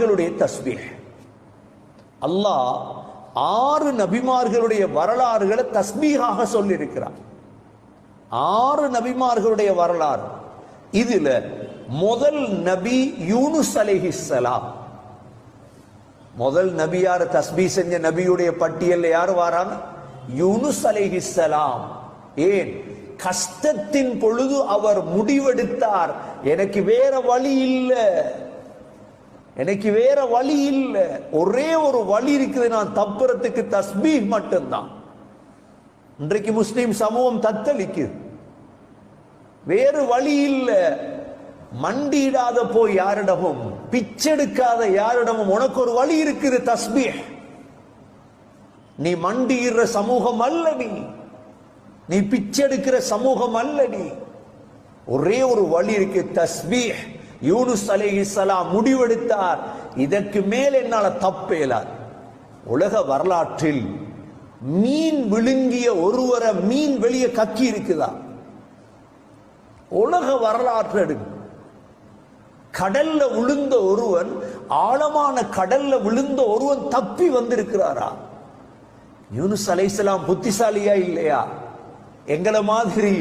நபிமார்களுடைய தஸ்பீஹ். அல்லாஹ் 6 நபிமார்களுடைய வரலாறுகளை தஸ்பீஹாக சொல்லி இருக்கிறார். 6 நபிமார்களுடைய வரலாறு. இதுல முதல் நபி யூனுஸ் அலைஹிஸ்ஸலாம். முதல் நபி யார்? தஸ்பீஹ் செஞ்ச நபியுடைய பட்டியல்ல யார் வாராங்க? யூனுஸ் அலைஹிஸ்ஸலாம். ஏன்? கஷ்டத்தின் பொழுது அவர் முடிவெடுத்தார், எனக்கு வேற வழி இல்லை, எனக்கு வேற வழி இல்லை, ஒரே ஒரு வழி இருக்குது, நான் தப்புறதுக்கு தஸ்பீஹ் மட்டும்தான். இன்றைக்கு முஸ்லிம் சமூகம் தத்தளிக்குது, வேறு வழி இல்லை. மண்டியிடாத போய் யாரிடமும், பிச்செடுக்காத யாரிடமும், உனக்கு ஒரு வழி இருக்குது, தஸ்பீஹ். நீ மண்டியிடுற சமூகம் அல்ல, நீ பிச்செடுக்கிற சமூகம் அல்ல, நீ ஒரே ஒரு வழி இருக்கு, தஸ்பீஹ். யூனுஸ் அலைஹிஸ்ஸலாம் முடிவெடுத்தார், இதற்கு மேல் என்னால தப்பேலார். உலக வரலாற்றில் மீன் விழுங்கிய ஒருவரை மீன் வெளியே கக்கி இருக்குதா? உலக வரலாற்று எடுங்க. கடல்ல விழுந்த ஒருவன், ஆழமான கடல்ல விழுந்த ஒருவன் தப்பி வந்திருக்கிறாரா? யூனுஸ் அலைஹிஸ்ஸலாம் புத்திசாலியா இல்லையா? எங்களை மாதிரி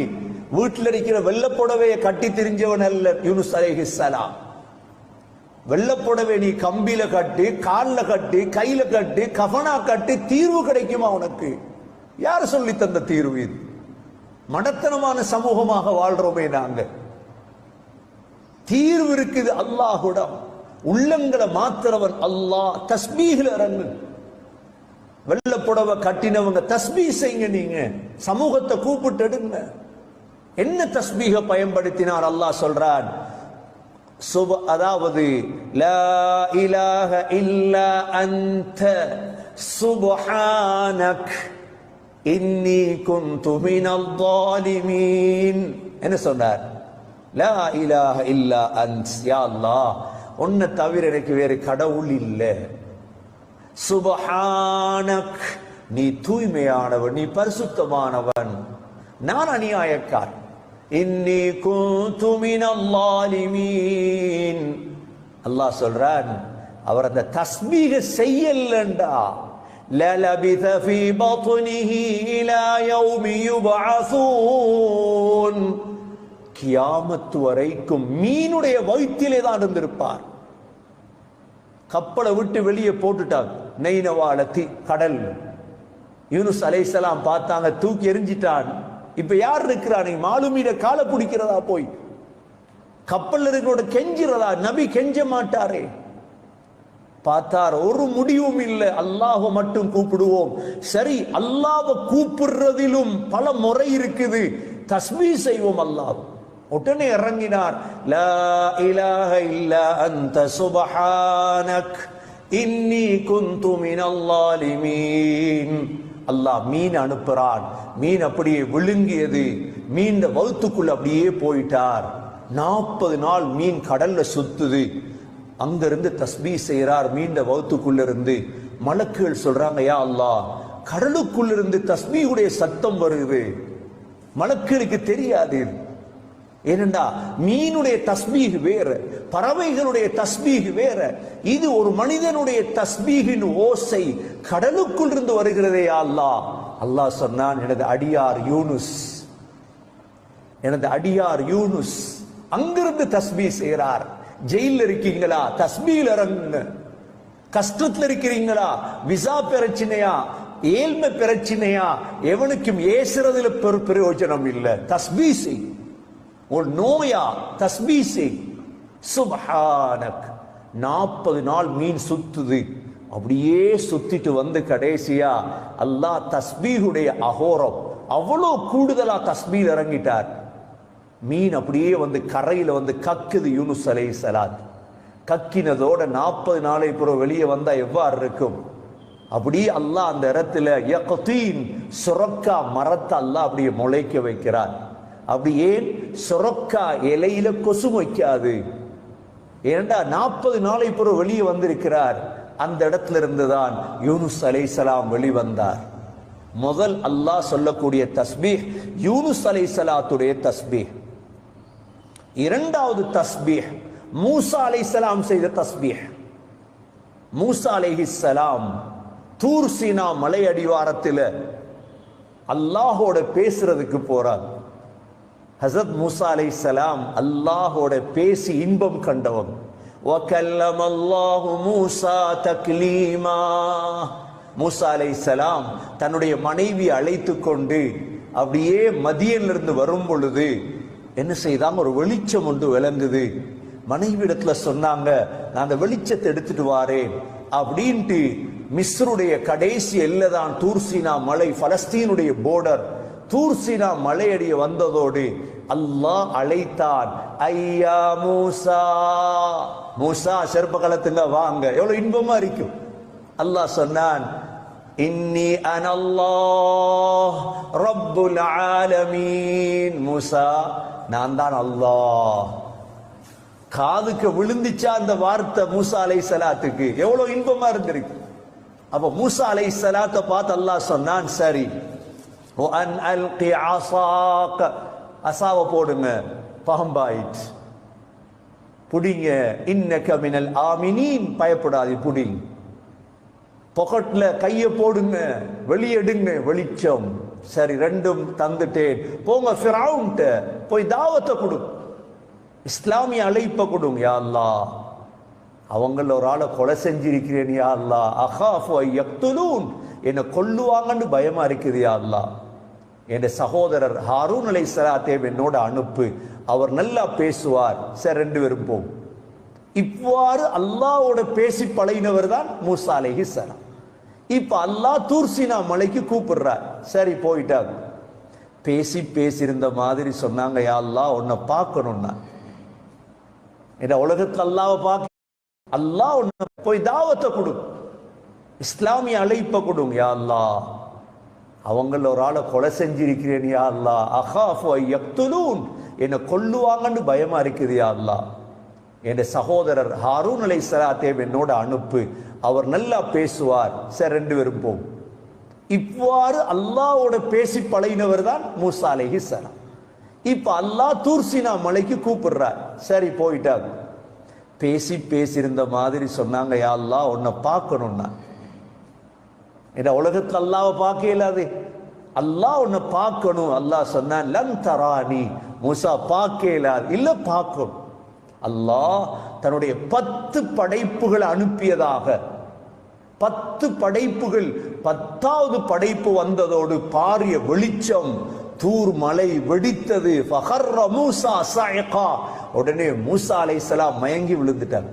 வீட்டில் இருக்கிற வெள்ளப்புடவையை கட்டி திரிஞ்சவன் அல்ல யூனுஸ் அலைஹிஸ்ஸலாம். வெள்ளப்புடவை நீ கம்பியில கட்டி, கால்ல கட்டி, கையில கட்டி, கஃனா கட்டி தீர்வு கிடைக்குமா உனக்கு? யார் சொல்லி தந்த தீர்வு இது? மடத்தனமான சமூகமாக வாழ்றோமே நாங்க. தீர்வு இருக்குது அல்லாஹ்விடம். உள்ளங்களை மாத்திரவன் அல்லாஹ். தஸ்பீஹ்ல இறங்கு. வெள்ளப்புடவை கட்டினவங்க தஸ்பீஹ் செய்யுங்க. நீங்க சமூகத்தை கூப்பிட்டு எடுங்க. என்ன தஸ்பீஹ பயன்படுத்தினார்? அல்லாஹ் சொல்றான், அதாவது லா இலாஹ இல்லா அன்த சுப்ஹானக் இன்னி குன்து மினல் ஸாலிமீன். என்ன சொன்னார்? லா இலாஹ இல்லா அன்த், யா அல்லாஹ், உன்னை தவிர எனக்கு வேறு கடவுள் இல்லை. சுப்ஹானக், நீ தூய்மையானவன், நீ பரிசுத்தமானவன், நான் அநியாயக்கார். இன்னி குன்து மினல் ஸாலிமீன். அல்லாஹ் சொல்றான், அவர் அந்த தஸ்பீஹ செய்யலண்டா லலபித ஃபீ பத்னிஹி இலா யௌமி யுபஅஸூன், கியாமத் வரைக்கும் மீனுடைய வயிற்றிலே தான் இருந்திருப்பார். கப்பலை விட்டு வெளியே போட்டுட்டாங்க, நைனவால கடல். யூனுஸ் அலைஹிஸ்ஸலாம் பார்த்தாங்க, தூக்கி எரிஞ்சிட்டான். இப்ப யார் இருக்கிறான்? மாலுமீட காலை பிடிக்கிறதா? போய் கப்பல் இருக்கிறோட கெஞ்சிறதா? நபி கெஞ்ச மாட்டாரே. பார்த்தார், ஒரு முடிவும் இல்லை, அல்லாஹ் மட்டும் கூப்பிடுவோம். சரி, அல்லாஹ்வை கூப்பிடுறதிலும் பல முறை இருக்குது, தஸ்பீஹ் செய்வோம் அல்லாஹ். உடனே இறங்கினார், லா இலாஹ இல்லா அன்த சுப்ஹானக் இன்னி குன்து மினல் ஸாலிமீன். அல்லாஹ் மீன் அனுப்புறான். மீன் அப்படியே விழுங்கியது, மீன் வயிற்றுக்குள்ள அப்படியே போயிட்டார். 40 நாள் மீன் கடல்ல சுத்துது. அங்கிருந்து தஸ்பீஹ் செய்யறார். மீண்ட வயிற்றுக்குள்ள இருந்து மலக்குகள் சொல்றாங்க, யா அல்லாஹ், கடலுக்குள்ள இருந்து தஸ்பீஹுடைய சத்தம் வருது. மலக்குகளுக்கு தெரியாது. ஏனென்றா மீனுடைய தஸ்பீஹ் வேற, பறவைகளுடைய தஸ்பீஹ் வேற. இது ஒரு மனிதனுடைய தஸ்பீஹின் ஓசை கடலுக்குள் இருந்து வருகிறதே. அல்லாஹ் அல்லாஹ் சொன்னான், எனது அடியார் யூனுஸ், எனது அடியார் யூனுஸ் அங்கிருந்து தஸ்பீஹ் செய்கிறார். ஜெயில இருக்கீங்களா? தஸ்பீஹ் இறங்குங்க. கஷ்டத்துல இருக்கிறீங்களா? விசா பிரச்சனையா, ஏழ்மை பிரச்சனையா, எவனுக்கும் ஏசுறதுல பிரயோஜனம் இல்லை, தஸ்பீஹ் செய். ஒரு நோயா, தஸ்பீஹ் செய். சுப்ஹானக். 40 நாள் மீன் சுத்துது. அப்படியே சுத்திட்டு வந்து கடைசியா அல்லாஹ் தஸ்பீஹுடைய அகோரம் அவ்வளோ கூடுதலா தஸ்பீஹ் இறங்கிட்டார். மீன் அப்படியே வந்து கரையில வந்து கக்குது. யூனுஸ் அலைஹிஸ்ஸலாம் கக்கினதோட 40 நாளை பிறகு வெளியே வந்தா எவ்வாறு இருக்கும்? அப்படியே அல்லாஹ் அந்த இடத்துல யக்தீன், சுரக்கா மரத்தை அல்லாஹ் அப்படியே முளைக்க வைக்கிறார். அப்படி ஏன்? சுரக்கா இலையில கொசு வைக்காது. ஏனென்றா 40 நாளை பிறகு வெளியே வந்திருக்கிறார். அந்த இடத்துல இருந்துதான் யூனுஸ் அலைஹிஸ்ஸலாம் வெளிவந்தார். முதல் அல்லாஹ் சொல்லக்கூடிய தஸ்பீஹ் யூனுஸ் அலைஹிஸ்ஸலாத்துடைய தஸ்பீஹ். இரண்டாவது தஸ்பீஹ் மூசா அலைஹிஸ்ஸலாம் செய்த தஸ்பீஹ். மூசா அலைஹிஸ்ஸலாம் தூர் சீனா மலை அடிவாரத்தில் அல்லாஹோட பேசுறதுக்கு போறார். ஹஸரத் மூசா அலைஹிஸ்ஸலாம் அல்லாஹோட பேசி இன்பம் கண்டவன். வகல்லம அல்லாஹு மூசா தக்லீமா. மூசா அலைஹிஸ்ஸலாம் தன்னுடைய மனைவி அழைத்து கொண்டு அப்படியே மதியனிலிருந்து வரும் பொழுது என்ன செய்தாங்க, ஒரு வெளிச்சம் ஒன்று விளங்குது. மனைவி இடத்துல சொன்னாங்க, நான் அந்த வெளிச்சத்தை எடுத்துட்டு வாரேன் அப்படின்ட்டு. மிஸ்ருடைய கடைசி எல்லைதான் தூர் சீனா மலை, பலஸ்தீனுடைய போர்டர். தூர் சீனா மலையடிய வந்ததோடு அல்லாஹ் அழைத்தான், ஐயா மூசா, மூசா செருப்ப கலத்துங்க வாங்க. எவ்வளவு இன்பமா இருக்கும். அல்லாஹ் சொன்னான், இன்னி அனல்லாஹ் ரப்புல் ஆலமீன். மூசா, நான் தான் அல்லாஹ். காதுக்கு விழுந்துச்சா அந்த வார்த்தை மூசா அலைஹிஸ்ஸலாத்துக்கு? எவ்வளவு இன்பமா இருந்திருக்கு. அப்ப மூசா அலைஹிஸ்ஸலாத்தை பார்த்து அல்லாஹ் சொன்னான், சரி, வஅன் அல்கி அஸாக, அஸாவை போடுங்க, பாம்பாயிற்று, புடிங்க. இன்னக மினல் ஆமினீன், பயப்படாது, புடிங்க. பாக்கெட்ல கைய போடுங்க, வெளியெடுங்க, வெளிச்சம். சரி, ரெண்டும் தந்துட்டேன், போங்க ஃபிரௌன்ட்ட போய் தாவத்தை கொடு, இஸ்லாமிய அழைப்ப கொடுங்க. யா அல்லாஹ், அவங்கள ஒரு ஆளை கொலை செஞ்சிருக்கிறேன் யா அல்லாஹ், அகாஃபு யக்துலூன், என்னை கொல்லுவாங்கன்னு பயமா இருக்குது யா அல்லாஹ். என் சகோதரர் ஹாரூன் அலைஹிஸ்ஸலாத்தை என்னோட அனுப்பு, அவர் நல்லா பேசுவார். சரி, ரெண்டு பேரும் போம். இவ்வாறு அல்லாஹ்வோட பேசி பழகினவர் தான் மூசா அலைஹிஸ்ஸலாம். இப்ப அல்லாஹ் தூர் சீனா மலைக்கு கூப்பிடுறார். சரி, போயிட்டாங்க. பேசியிருந்த மாதிரி சொன்னாங்க, யா அல்லாஹ், உன்னை பார்க்கணும்னா இந்த உலகத்துல அல்லாஹ்வை பார்க்க, அல்லாஹ் உன்னை போய் தாவத்தை கொடு, இஸ்லாமிய அழைப்ப கொடுங்க. யா அல்லாஹ், அவங்கள ஒரு ஆளை கொலை செஞ்சிருக்கிறேன் யா அல்லாஹ், அகாஃபு யக்துலூன், என்னை கொல்லுவாங்கன்னு பயமா இருக்குது யா அல்லாஹ். என் சகோதரர் ஹாரூன் அலைஹிஸ்ஸலாத்தை என்னோட அனுப்பு, அவர் நல்லா பேசுவார். சரி, ரெண்டு பேரும் போம். இவ்வாறு அல்லாஹ்வோட பேசி பழகினவர் தான் மூசா அலைஹிஸ்ஸலாம். இப்ப அல்லாஹ் தூர் சீனா மலைக்கு கூப்பிடுறார். சரி, போயிட்டாங்க. பேசியிருந்த மாதிரி சொன்னாங்க, யா அல்லாஹ், உன்னை பார்க்கணும்னா இந்த உலகத்துல அல்லாஹ்வை பார்க்க இயலாது, அல்லாஹ் உன்னை பார்க்கணும். அல்லாஹ் சொன்னான், லன் தரானி, மூசா பார்க்க இயலாது, இல்ல பார்க்கணும். அல்லாஹ் தன்னுடைய 10 படைப்புகள் அனுப்பியதாக, 10 படைப்புகள், 10வது படைப்பு வந்ததோடு பாரிய வெளிச்சம், தூர் மலை வெடித்தது. ஃபஹர்ர மூசா ஸாயிகா, உடனே மூசா அலைஹிஸ்ஸலாம் மயங்கி விழுந்துட்டாங்க.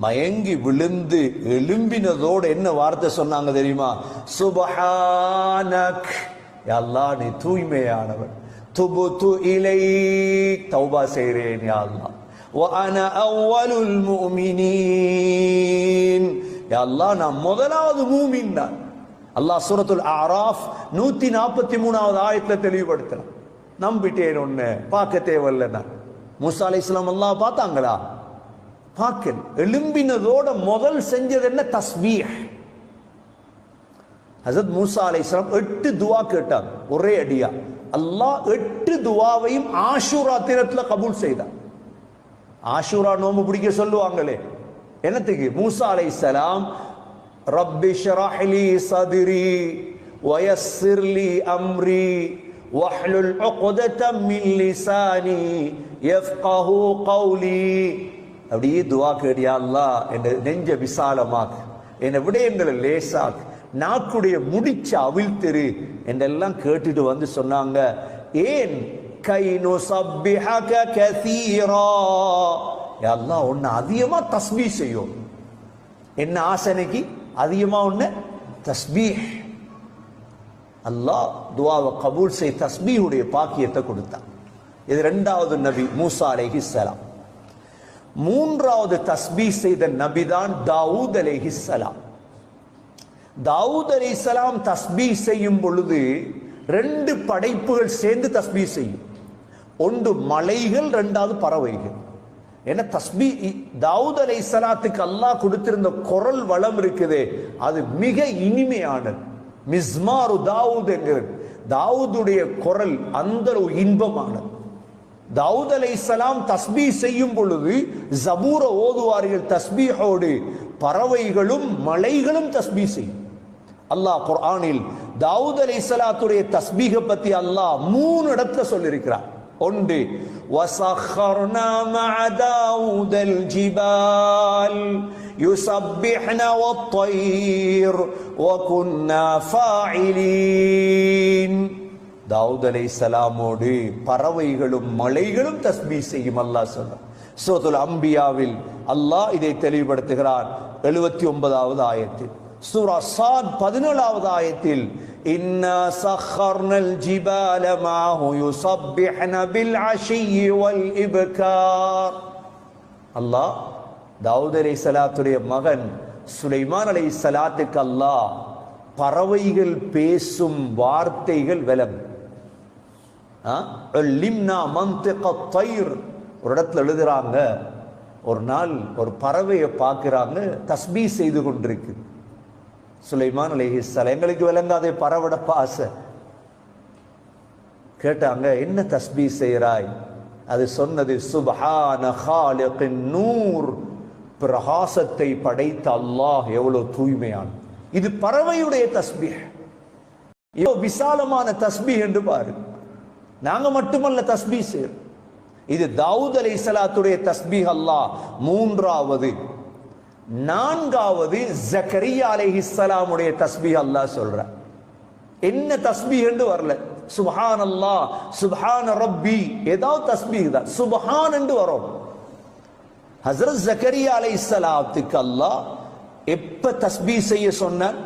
மயங்கி விழுந்து எழும்பினதோடு என்ன வார்த்தை சொன்னாங்க தெரியுமா? சுப்ஹானக், யா அல்லாஹ், நீ தூய்மையானவன். துபுது இலைக், தௌபா செய்றேன் யா அல்லாஹ். வ அனா அவ்வலுல் முஃமினீன், யா அல்லாஹ், நான் முதலாவது மூமின் தான். அல்லாஹ் சூரத்துல் அஅராஃப் 143வது ஆயத்துல தெளிவுபடுத்துறான். நம்பிட்டேன், ஒண்ணு பார்க்க தேவையில்லை. மூசா அலைஹிஸ்ஸலாம் அல்லாஹ் பார்த்தாங்களா? பார்க்கல. எழும்பினதோட முதல் செஞ்சது என்ன? தஸ்பீஹ். ஹஸரத் மூசா அலைஹிஸ்ஸலாம் 8 துஆ கேட்டாங்க ஒரே அடியா. அல்லாஹ் 8 துஆவையும் ஆஷூரா தினத்துல கபூல் செய்தார். ஆஷூரா நோம்பு பிடிக்க சொல்லுவாங்களே, என்னத்துக்கு? மூசா அலைஹிஸ்ஸலாம் ரப்பி ஷ்ரஹ் லி ஸத்ரி வயஸ்ஸிர் லி அம்ரி வஹ்லுல் உக்ததம் மின் லிசானி யஃப்கஹு கௌலி, அப்படியே துஆ கேட்டு, யா அல்லாஹ், என் நெஞ்ச விசாலமாக்கு, என் விடயங்களை லேசாக்கு, நாக்குடைய முடிச்ச அவிழ்த்திரு என்றெல்லாம் கேட்டுட்டு வந்து சொன்னாங்க, ஏன் கைனு சப்பிஹக கஸீரா, யா அல்லாஹ், உன்னை அதிகமா தஸ்பீஹ் செய்யும். என்ன ஆசனைக்கு? அதிகமா உன்னை தஸ்பீஹ். அல்லாஹ் துஆவை கபூல் செய், தஸ்பீஹுடைய பாக்கியத்தை கொடுத்தான். இது 2வது நபி மூசா அலைஹிஸ்ஸலாம். 3வது தஸ்பீஹ் செய்த நபிதான் தாவூத் அலைஹிஸ்ஸலாம். தாவூத் அலைஹிஸ்ஸலாம் தஸ்பீஹ் செய்யும் பொழுது 2 படைப்புகள் சேர்ந்து தஸ்பீஹ் செய்யும். ஒன்று மலைகள், 2வது பறவைகள். ஏன்னா தஸ்பீஹ் தாவூத் அலைஹிஸ்ஸலாத்துக்கு அல்லாஹ் கொடுத்திருந்த குரல் வளம் இருக்குதே, அது மிக இனிமையானது. மிஸ்மாரு தாவூத் என்கிறது தாவூதுடைய குரல் அந்த இன்பமானது. தாவூத் அலைஹிஸ்ஸலாம் தஸ்பீஹ் செய்யும் பொழுது ஜபூர ஓதுவார்கள் தஸ்பீஹோடு. பறவைகளும் மலைகளும் தஸ்பீஹ் செய்யும். அல்லாஹ் குர்ஆனில் தாவூத் அலைஹிஸ்ஸலாத்துடைய தஸ்பீஹ பத்தி அல்லாஹ் 3 இடத்துல சொல்லியிருக்கிறார். ஒன்று, வஸخرنا مع داوود الجبال يسبحن والطير وكنا فاعلين. தாவூத் அலைஹிஸ்ஸலாமோடு பறவைகளும் மலைகளும் தஸ்பீஹ் செய்யும் அல்லாஹ் சொல்றார். சூரத்துல் அம்பியாவில் அல்லாஹ் இதை தெளிவுபடுத்துகிறார் 79வது ஆயத்தில். சூரா சாத் 17வது ஆயத்தில் இன்னா சخرنல் ஜிபால மாஹு யுஸப்பிஹ்ன பில் அஷிய்யி வல் இப்கார். அல்லாஹ் தாவூத் அலைஹிஸ்ஸலாத்துடைய மகன் சுலைமான் அலைஹிஸ்ஸலாத்துக்கு அல்லாஹ் பறவைகள் பேசும் வார்த்தைகள் விளங்கும். லிம்னா மன்திகத் தைர். ஒரு இடத்துல எழுதுறாங்க, ஒரு நாள் ஒரு பறவையை பார்க்கிறாங்க தஸ்பீஹ் செய்து கொண்டிருக்கு. சுலைமான் அலைஹிஸ்ஸலாம், எங்களுக்கு விளங்காதே பறவைட பாசை. கேட்டாங்க, என்ன தஸ்பீஹ் செய்கிறாய்? அது சொன்னது, சுப்ஹான காலிகின் நூர், பிரகாசத்தை படைத்த அல்லாஹ் எவ்வளவு தூய்மையான. இது பறவையுடைய தஸ்பீஹ். எவ்வளவு விசாலமான தஸ்பீஹ் என்று பாரு. நாங்க மட்டுமல்ல தஸ்பீஹ் செய்யறோம். இது தாவூத் அலைஹிஸ்ஸலாத்துடைய தஸ்பீஹ் அல்லாஹ் 3வது. 4வது ஜக்கரியா அலைஹிஸ்ஸலாமுடைய தஸ்பீஹ் அல்லாஹ் சொல்ற. என்ன தஸ்பீஹ் என்று வரல. சுப்ஹானல்லாஹ், சுப்ஹான ரப்பி, ஏதாவது தஸ்பீஹ் தான். சுப்ஹான் என்று வரும். ஹஜ்ரத் ஜக்கரியா அலைஹிஸ்ஸலாத்துக்கு அல்லாஹ் எப்ப தஸ்பீஹ் செய்ய சொன்னான்?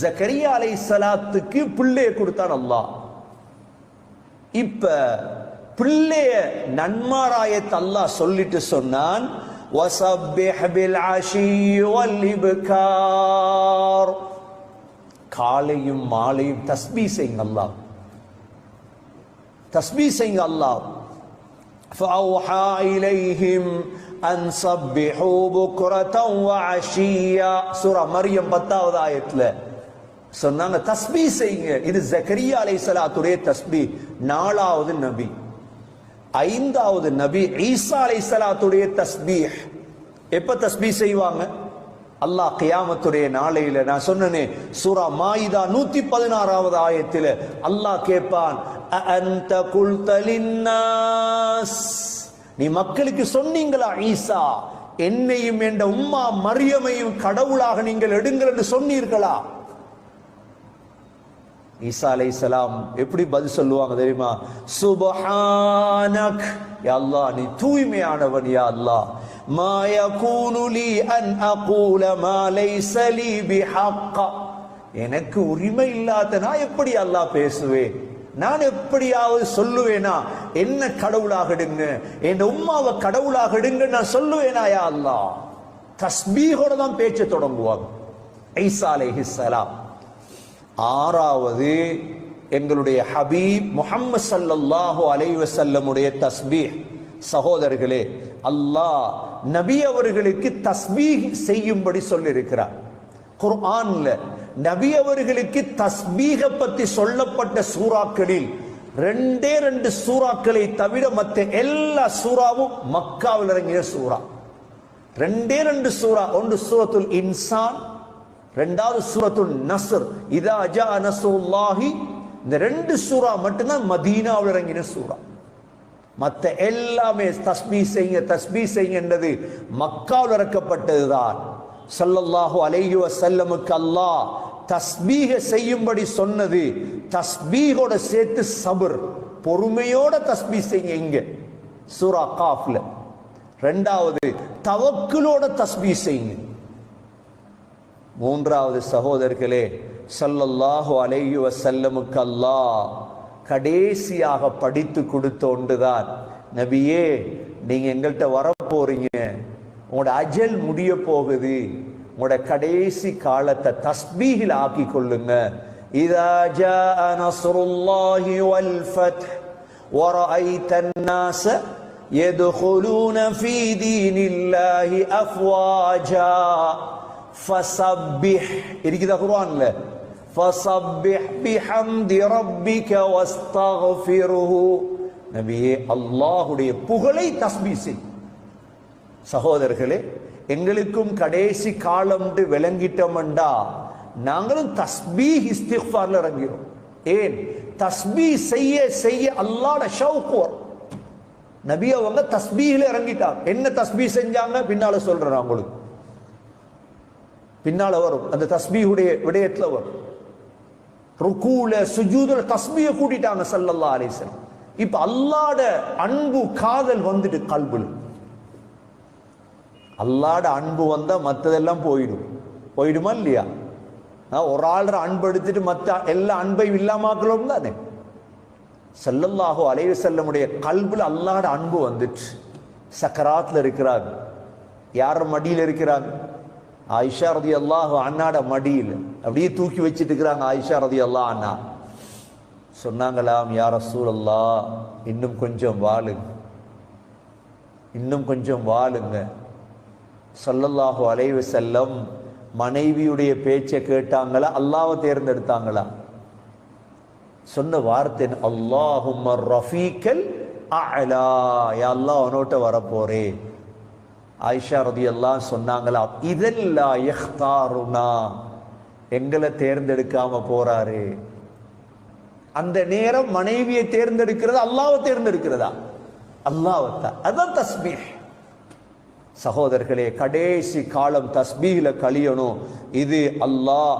ஜக்கரியா அலைஹிஸ்ஸலாத்துக்கு பிள்ளையை கொடுத்தான் அல்லாஹ். இப்ப பிள்ளைய நன்மாராயத்தை அல்லாஹ் சொல்லிட்டு சொன்னான், வஸப்பிஹ் பில் அஷிய்யி வல் இப்கார். காலையும் மாலையும் தஸ்பீஹ் செய்யுங்க அல்லாஹ், தஸ்பீஹ் செய்யுங்க அல்லாஹ். ஃபஅவ்ஹா இலைஹிம் அன் ஸப்பிஹூ புக்ரதன் வ அஷிய்யா. சூரா மர்யம் 10வது ஆயத்துல சொன்னாங்க தஸ்பீஹ் செய்யுங்க. இது ஜக்கரியா அலைஹிஸ்ஸலாத்துடைய தஸ்பீஹ். 4வது நபி. 5வது நபி ஈசா அலைஹிஸ்ஸலாத்துடைய தஸ்பீஹ். எப்ப தஸ்பீஹ் செய்வாங்க? அல்லாஹ் கியாமத்துடைய நாளையில. நான் சொன்னனே சூரா மாயிதா 116வது ஆயத்தில் அல்லாஹ் கேட்பான், அன்த குல்த லின்னாஸ், நீ மக்களுக்கு சொன்னீங்களா ஈசா என்னையும் என்ற உம்மா மரியமையும் கடவுளாக நீங்கள் எடுங்கள் என்று சொன்னீர்களா? ஈசா அலைஹிஸ்ஸலாம் எப்படி பதில் சொல்லுவாங்க தெரியுமா? சுப்ஹானக், யா அல்லாஹ் நீ தூய்மையானவன். யா அல்லாஹ், மா யகூனு லீ அன் அகூல மா லைஸ லீ பிஹக்க, எனக்கு உரிமை இல்லாத நான் எப்படி அல்லாஹ் பேசுவேன்? நான் எப்படியாவது சொல்லுவேனா என்ன கடவுளாக எடுங்க, என் உம்மாவை கடவுளாக எடுங்க நான் சொல்லுவேனா? யா அல்லாஹ், தஸ்பீஹோட தான் பேச்ச தொடங்குவாங்க ஈசா அலைஹிஸ்ஸலாம். 6வது எங்களுடைய ஹபீப் முஹம்மது ஸல்லல்லாஹு அலைஹி வஸல்லமுடைய தஸ்பீஹ். சகோதரர்களே, அல்லாஹ் நபி அவர்களுக்கு தஸ்பீஹ் செய்யும்படி சொல்லி இருக்கிறார். குர்ஆன்ல நபி அவர்களுக்கு தஸ்பீஹ பத்தி சொல்லப்பட்ட சூறாக்களில் 2 சூறாக்களை தவிர மற்ற எல்லா சூறாவும் மக்காவில் இறங்கிய சூறா. 2 சூறா. ஒன்று சூரத்துல் இன்சான், 2வது சூரத்துல் நஸ்ர், இதா ஜா நஸ்ருல்லாஹி. இந்த 2 சூறா மட்டும்தான் மதீனாவில் இறங்கின சூறா. மற்ற எல்லாமே தஸ்பீஹ் செய்யுங்க தஸ்பீஹ் செய்யுங்கன்றது மக்காவில் இறக்கப்பட்டதுதான். ஸல்லல்லாஹு அலைஹி வஸல்லமுக்கு அல்லாஹ் தஸ்பீஹ செய்யும்படி சொன்னது. தஸ்பீஹோட சேர்த்து சபர், பொறுமையோட தஸ்பீஹ் செய்யுங்க இங்க சூரா காஃப்ல. 2வது தவக்குலோட தஸ்பீஹ் செய்யுங்க. 3வது சகோதரர்களே, ஸல்லல்லாஹு அலைஹி வஸல்லமுக்கு அல்லாஹ் கடைசியாக படித்து கொடுத்த ஒன்றுதான், நபியே நீங்க எங்கள்கிட்ட வர போறீங்க, உங்களோட அஜல் முடிய போகுது, உங்களோட கடைசி காலத்தை தஸ்பீஹில் ஆக்கி கொள்ளுங்க. இதா ஜாஅ நஸ்ருல்லாஹி வல் ஃபத்ஹ் வரஐதன் நாஸ யதுகுலூன ஃபீ தீனில்லாஹி அஃப்வாஜா ஃபஸப்பிஹ். இருக்குதா குர்ஆன்ல? ஃபஸப்பிஹ் பிஹம்தி ரப்பிக வஸ்தக்ஃபிருஹு. நபியே அல்லாஹ்வுடைய புகழை தஸ்பீஹ் செய். சகோதரர்களே, எங்களுக்கும் கடைசி காலம் விளங்கிட்டோம்டா நாங்களும் தஸ்பீஹ் இஸ்திக்ஃபார்ல இறங்கிறோம். ஏன் தஸ்பீஹ் செய்ய செய்ய அல்லாஹ்வுடைய ஷௌக் வரும். நபி அவங்க தஸ்பீஹ்ல இறங்கிட்டாங்க. என்ன தஸ்பீஹ் செஞ்சாங்க பின்னால சொல்றேன் உங்களுக்கு, பின்னால வரும் அந்த தஸ்பீஹுடைய விடயத்துல வரும். ருக்கூல சுஜூதுல தஸ்பீஹ கூட்டிட்டாங்க ஸல்லல்லாஹு அலைஹி வஸல்லம். இப்ப அல்லாஹ்வுடைய அன்பு காதல் வந்துட்டு கல்புல. அல்லாஹ்வுடைய அன்பு வந்தா மத்ததெல்லாம் போயிடுமா இல்லையா? ஒரு ஆள்ற அன்பு எடுத்துட்டு மத்த எல்லா அன்பையும் இல்லாமக்கலாம் தானே. ஸல்லல்லாஹு அலைஹி வஸல்லமுடைய கல்புல அல்லாஹ்வுடைய அன்பு வந்துட்டு சக்கராத்ல இருக்கிறாங்க. யார் மடியில் இருக்கிறாங்க? ஆயிஷா ரலியல்லாஹு அன்ஹாட மடியில் அப்படியே தூக்கி வச்சிட்டு இருக்கிறாங்க. ஆயிஷா ரலியல்லாஹு அன்ஹா சொன்னாங்களாம், யா ரசூலல்லாஹ் இன்னும் கொஞ்சம் வாழுங்க. ஸல்லல்லாஹு அலைஹி வஸல்லம் மனைவியுடைய பேச்சை கேட்டாங்களா, அல்லாஹ்வை தேர்ந்தெடுத்தாங்களா? சொன்ன வார்த்தை அல்லாஹும்ம ரஃபீக்கல் அலா, யா அல்லாஹ் உன்னோட்ட வரப்போறே. ஆயிஷா ரலியல்லாஹு சொன்னாங்களா, இதல்லா யக்தாருனா, எங்களை தேர்ந்தெடுக்காம போறாரு. அந்த நேரம் மனைவியை தேர்ந்தெடுக்கிறது அல்லாஹ்வை தேர்ந்தெடுக்கிறதா? அல்லாஹ்வை. அதான் தஸ்பீஹ். சகோதரர்களே, கடைசி காலம் தஸ்பீஹ்ல கழியணும். இது அல்லாஹ்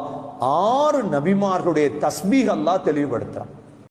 6 நபிமார்களுடைய தஸ்பீஹ் அல்லாஹ் தெளிவுபடுத்துறான்.